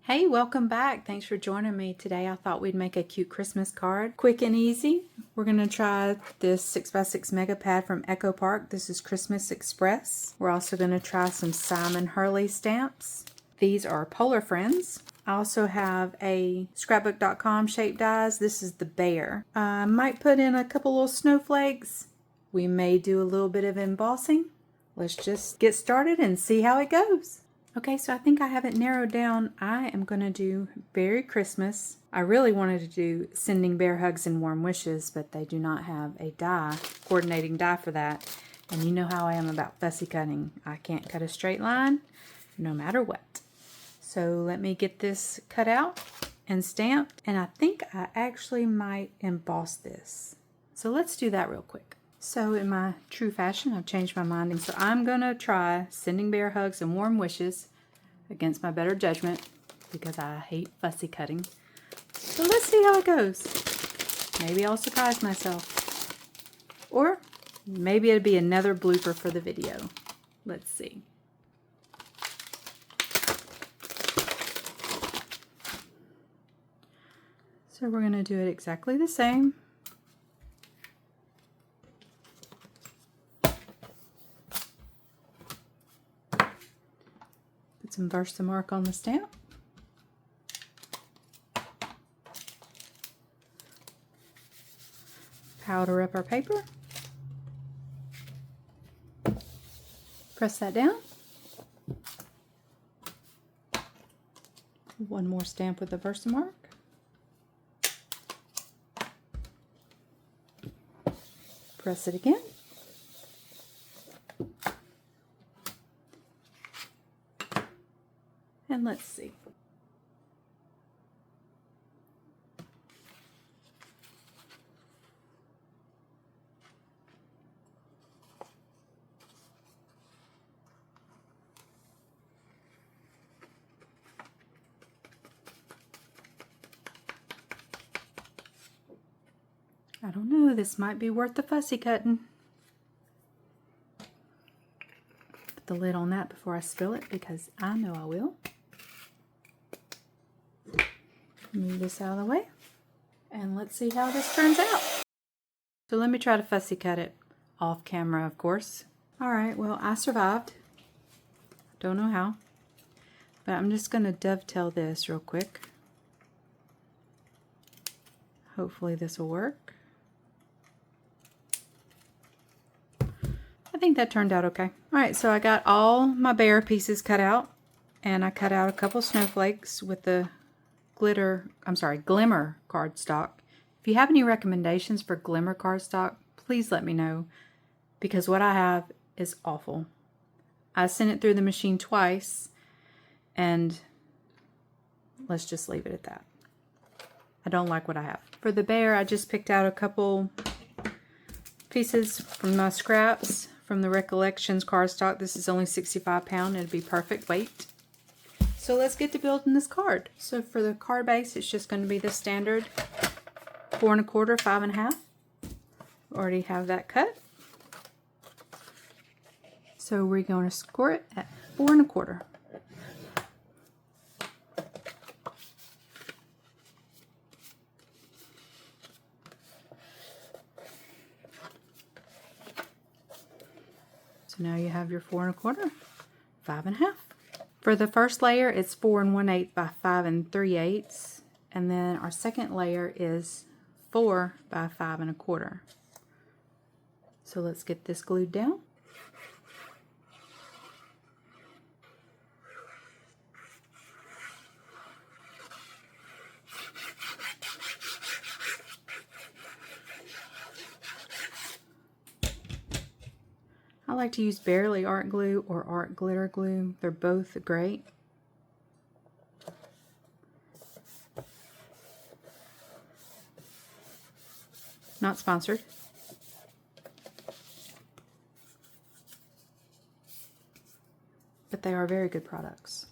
Hey, welcome back. Thanks for joining me today. I thought we'd make a cute Christmas card. Quick and easy. We're going to try this 6x6 Mega Pad from Echo Park. This is Christmas Express. We're also going to try some Simon Hurley stamps. These are Polar Friends. I also have a scrapbook.com shape dies. This is the bear. I might put in a couple little snowflakes. We may do a little bit of embossing. Let's just get started and see how it goes. Okay, so I think I have it narrowed down. I am going to do Merry Christmas. I really wanted to do Sending Bear Hugs and Warm Wishes, but they do not have a coordinating die for that. And you know how I am about fussy cutting. I can't cut a straight line, no matter what. So let me get this cut out and stamped. And I think I actually might emboss this. So let's do that real quick. So in my true fashion, I've changed my mind, and so I'm going to try Sending Bear Hugs and Warm Wishes against my better judgment because I hate fussy cutting. So let's see how it goes. Maybe I'll surprise myself. Or maybe it'll be another blooper for the video. Let's see. So we're going to do it exactly the same. Some Versamark on the stamp. Powder up our paper. Press that down. One more stamp with the Versamark. Press it again. And let's see. I don't know, this might be worth the fussy cutting. Put the lid on that before I spill it because I know I will. Move this out of the way, and let's see how this turns out. So let me try to fussy cut it off camera, of course. Alright, well, I survived. Don't know how, but I'm just going to dovetail this real quick. Hopefully this will work. I think that turned out okay. Alright, so I got all my bear pieces cut out, and I cut out a couple snowflakes with the glimmer cardstock. If you have any recommendations for glimmer cardstock, please let me know, because what I have is awful. I sent it through the machine twice, and let's just leave it at that. I don't like what I have. For the bear, I just picked out a couple pieces from my scraps from the Recollections cardstock. This is only 65 pounds. It'd be perfect weight. So let's get to building this card. So for the card base, it's just going to be the standard 4 1/4, 5 1/2. Already have that cut. So we're going to score it at 4 1/4. So now you have your 4 1/4, 5 1/2. For the first layer, it's 4 1/8 by 5 3/8, and then our second layer is 4 by 5 1/4. So let's get this glued down. I like to use Barely Art Glue or Art Glitter Glue. They're both great. Not sponsored. But they are very good products.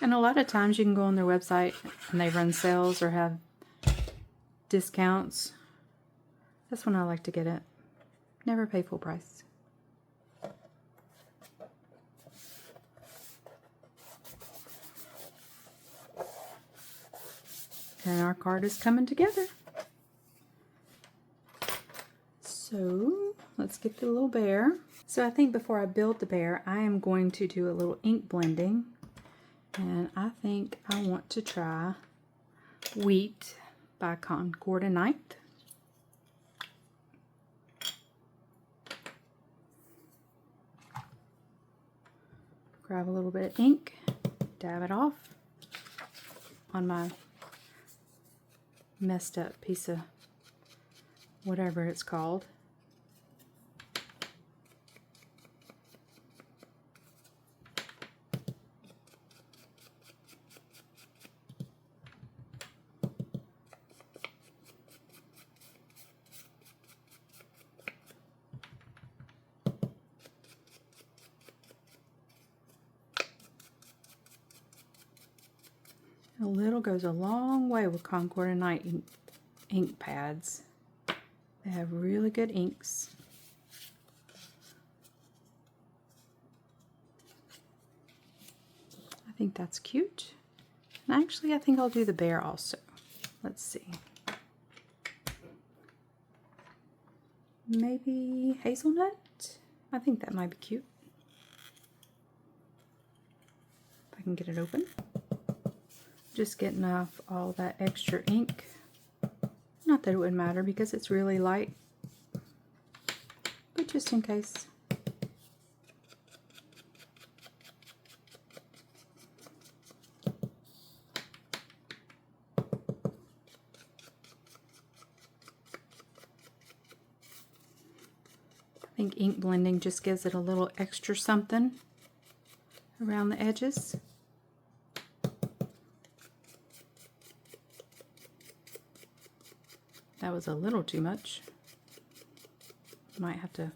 And a lot of times you can go on their website and they run sales or have discounts. That's when I like to get it. Never pay full price. And our card is coming together. So let's get the little bear. So I think before I build the bear, I am going to do a little ink blending. And I think I want to try Wheat by Concord and Ninth. Grab a little bit of ink, dab it off on my messed up piece of whatever it's called. A little goes a long way with Concord and Night ink pads. They have really good inks. I think that's cute. And actually, I think I'll do the bear also. Let's see. Maybe hazelnut? I think that might be cute. If I can get it open. Just getting off all that extra ink. Not that it would matter because it's really light, but just in case. I think ink blending just gives it a little extra something around the edges. That was a little too much. Might have to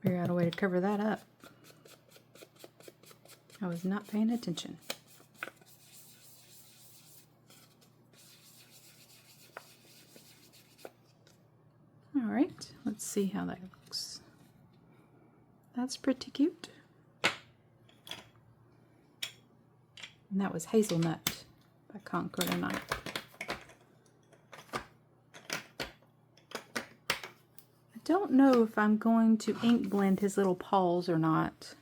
figure out a way to cover that up. I was not paying attention. All right, let's see how that looks. That's pretty cute. And that was Hazelnut by Concord and Night. I don't know if I'm going to ink blend his little paws or not.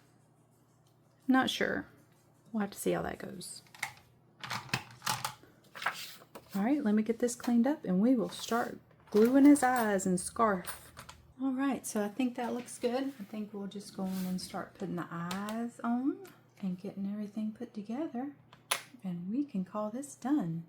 Not sure. We'll have to see how that goes. Alright, let me get this cleaned up and we will start gluing his eyes and scarf. Alright, so I think that looks good. I think we'll just go on and start putting the eyes on and getting everything put together. And we can call this done.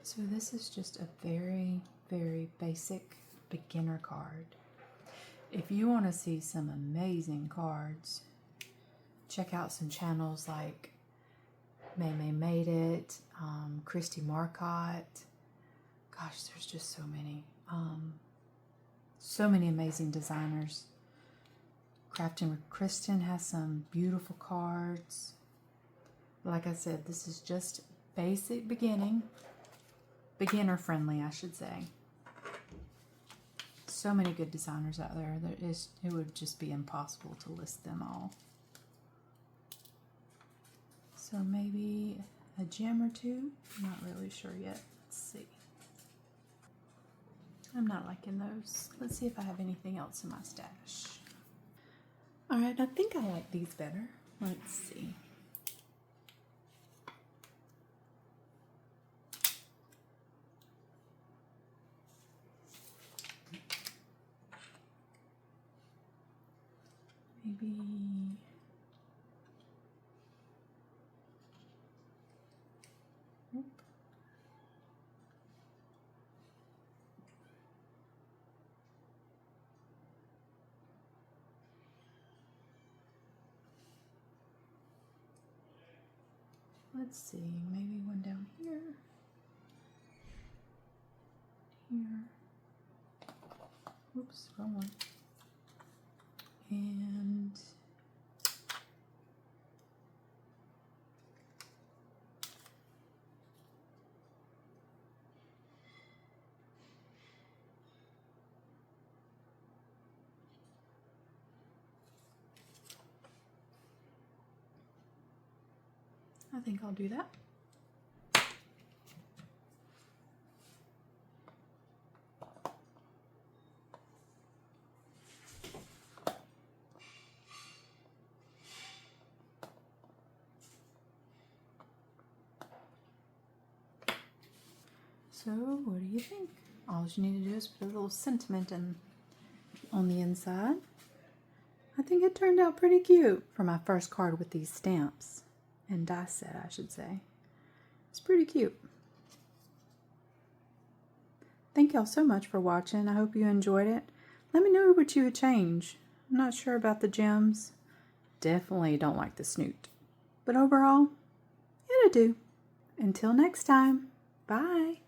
So this is just a very, very basic beginner card. If you want to see some amazing cards, check out some channels like May Made It, Christy Marcotte. Gosh, there's just so many. So many amazing designers. Crafting with Kristen has some beautiful cards. Like I said, this is just basic beginner friendly, I should say. So many good designers out there. It would just be impossible to list them all. So maybe a gem or two. I'm not really sure yet. Let's see. I'm not liking those. Let's see if I have anything else in my stash. Alright, I think I like these better. Let's see. Maybe... Oop. Let's see, maybe one down here. Here. Oops, wrong one. And I think I'll do that. So, what do you think? All you need to do is put a little sentiment on the inside. I think it turned out pretty cute for my first card with these stamps and die set, I should say. It's pretty cute. Thank y'all so much for watching. I hope you enjoyed it. Let me know what you would change. I'm not sure about the gems. Definitely don't like the snoot. But overall, it'll do. Until next time, bye.